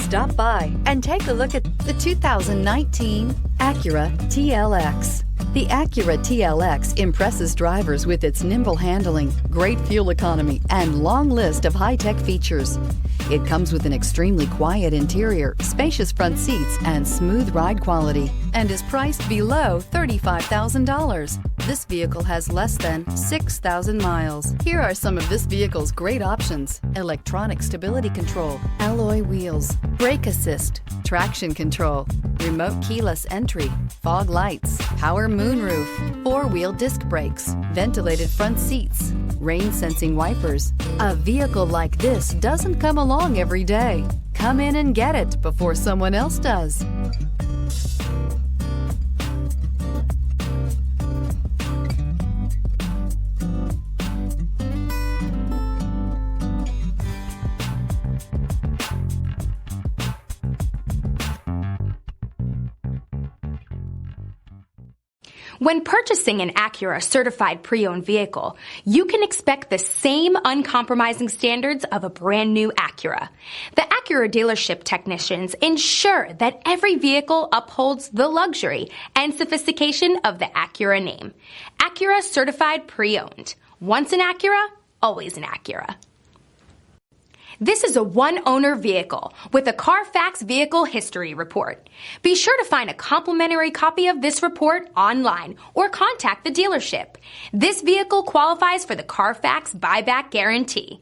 Stop by and take a look at the 2019 Acura TLX. The Acura TLX impresses drivers with its nimble handling, great fuel economy, and long list of high-tech features. It comes with an extremely quiet interior, spacious front seats, and smooth ride quality, and is priced below $35,000. This vehicle has less than 6,000 miles. Here are some of this vehicle's great options: electronic stability control, alloy wheels, brake assist, traction control, remote keyless entry, fog lights, power moonroof, four-wheel disc brakes, ventilated front seats, rain-sensing wipers. A vehicle like this doesn't come along every day. Come in and get it before someone else does. When purchasing an Acura certified pre-owned vehicle, you can expect the same uncompromising standards of a brand new Acura. The Acura dealership technicians ensure that every vehicle upholds the luxury and sophistication of the Acura name. Acura certified pre-owned. Once an Acura, always an Acura. This is a one-owner vehicle with a Carfax Vehicle History Report. Be sure to find a complimentary copy of this report online or contact the dealership. This vehicle qualifies for the Carfax Buyback Guarantee.